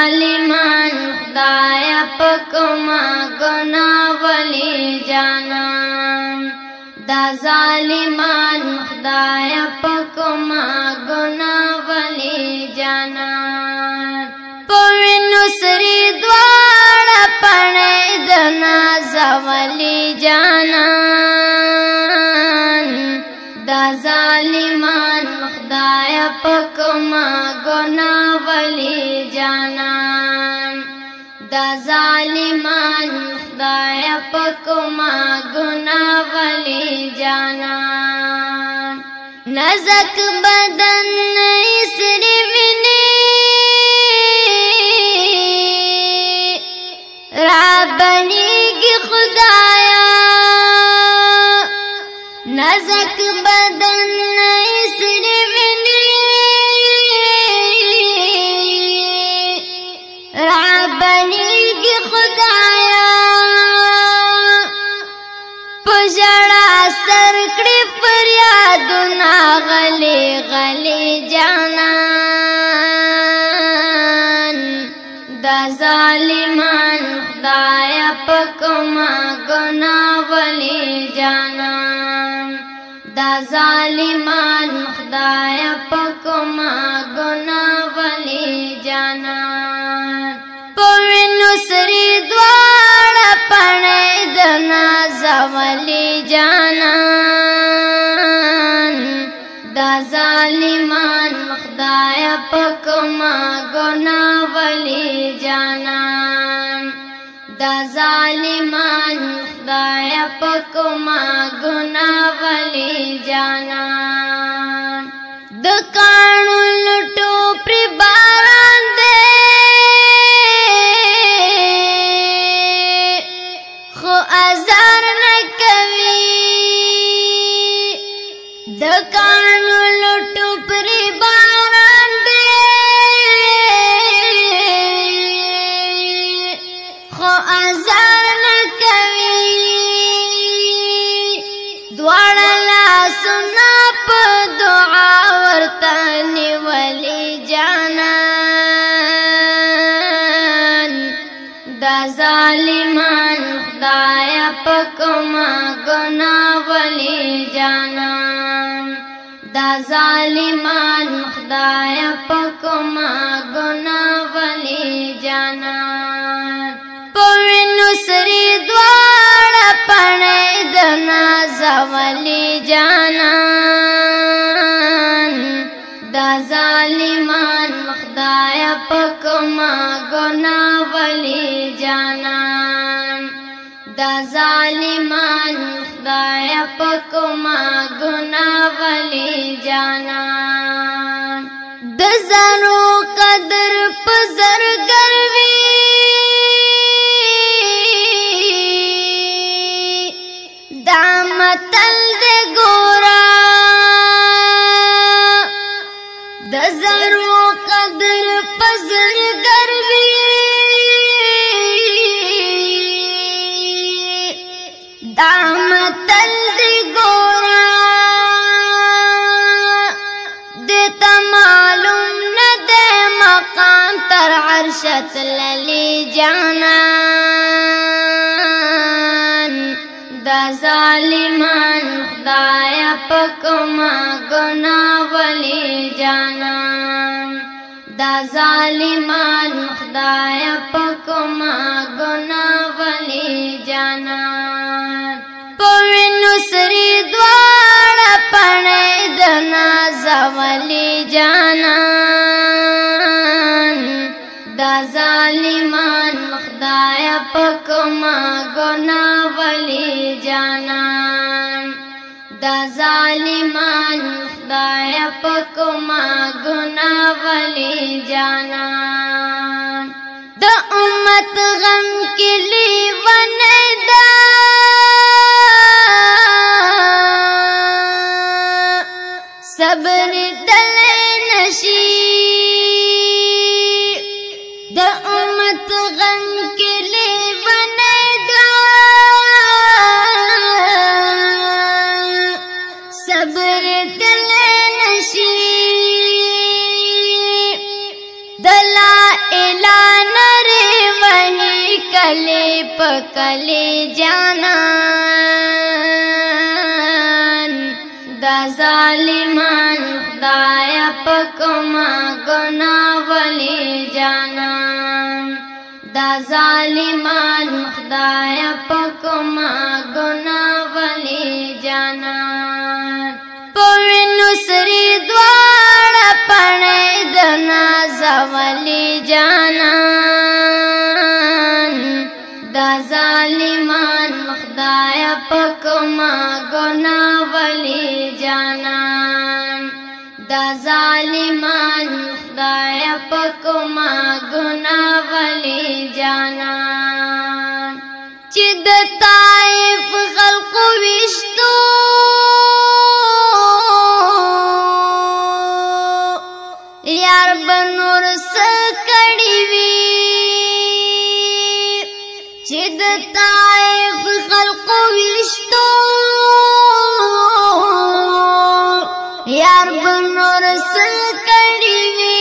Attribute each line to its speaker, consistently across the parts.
Speaker 1: ظالمان خدایا پکما گناہ ولی جانان دا ظالمان خدایا پکما گناہ ولی جانان پوینو سری دوارا پڑے دنا زولی جانان دا ظالمان خدایا پکما گناہ ولی جانان دا ظالمان خدایا پکما گناہ ولی جانان نزک بدن اسری ونی رابنی کی خدایا نزک بدن اسری ونی رابنی کی خدایا پجڑا سرکڑی فریادنا غلی غلی جانان دا ظالمان خدایا پکما گناہ ولی جانان دا ظالمان خدایا پکما گناہ ولی جانان پوینو سری دوارا پڑے دنا زولی جانان دا ظالمان خدایا پکما گناہ ولی جانان دا ظالمان خدایا پکما گناہ ولی جانان دکانو لٹو پری باران دے خو ازار نکوی دکانو لٹو پری باران دے خو ازار نکوی دوڑا لاسنا پا دعا ورطانی ولی جانان دا ظالمان خدایا پکما گناہ ولی جانان دا ظالمان خدایا پکما گناہ ولی جانان پوینو سری دوارا پڑے دنا زولی جانان دا ظالمان خدایا پکما گناہ ولی جانان دا ظالمان خدایا پکما گناہ ولی جانان د زرو قدر پزر گروی دامتل دے گورا د زرو قدر پزر گروی دامتل دے گورا دیتا معلوم نہ دے مقام تر عرشت للی جانان دا ظالمان خدایا پکما گناہ ولی جانان دا ظالمان خدایا پکما گناہ ولی جانان پوینو سری دوارا پڑے دنا زولی جانان دا ظالمان خدایا پکما گناہ ولی جانان دا ظالمان خدایا پکما گناہ ولی جانان دا امت غم کے لی وندا صبر دل نشی دا امت غم کے لی وندا صبر دل نشی دلا اعلان पकले जानन दा जालिमान खुदाया पकमा गुनावले जानन दा जालिमान खुदाया पकमा गुनावले जानन पवे नुसरी द्वारा पणे दना जवले जानन दा जालिमान खुदाया पकमा गुनावले जानन दा जालिमान खुदाया पकमा गुनावले जानन चिद ताइफ खल्क विश्तो यार बनूर सकड़ीवी चिद ताइफ खल्क विश्तो यार बनूर सकड़ीवी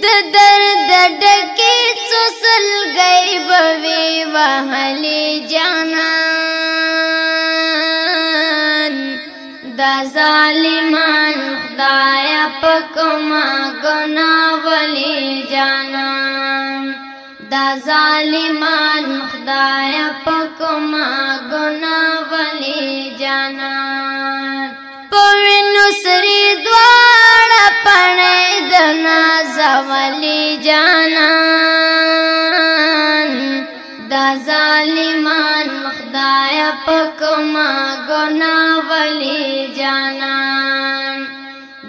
Speaker 1: दर्द डके चुसल गई बवे वहले जानन दा जालिमान खुदाया पकमा गुनावले जानन दा जालिमान खुदाया पकमा गुनावले जानन पवे नुसरी द्वारा पणे दना जवले जानन दा जालिमान खुदाया पकमा गुनावले जानन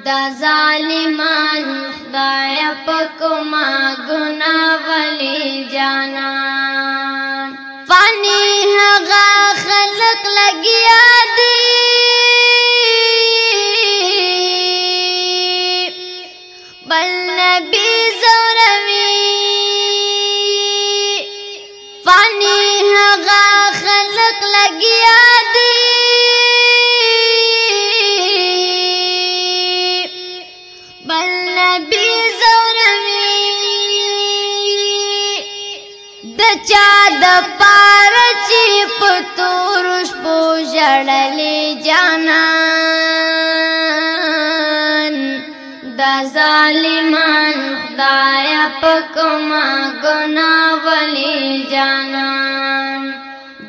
Speaker 1: दा जालिमान खुदाया पकमा गुनावले जानन फानी हगा खलक लगिया दी बल नबी ज़ौरवी फानी हगा खलक लगिया दी बल नबी ज़ौरवी दचा द पार चिप तुरुष पूजड़ले जानन दा जालिमान खुदाया पकमा गुनावले जानन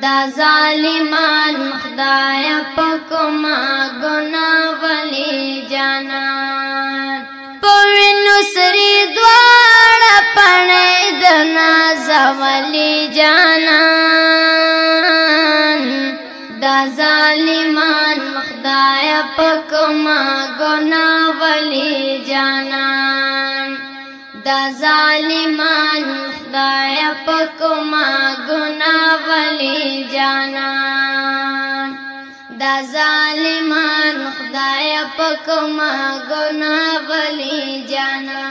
Speaker 1: दा जालिमान खुदाया पकमा गुनावले जानन पवे नुसरी द्वारा पणे दना जवले जानन दा जालिमान खुदाया पकमा गुनावले जानन दा जालिमान खुदाया पकमा गुनावले जानन दा जालिमान खुदाया पकमा गुनावले जानन।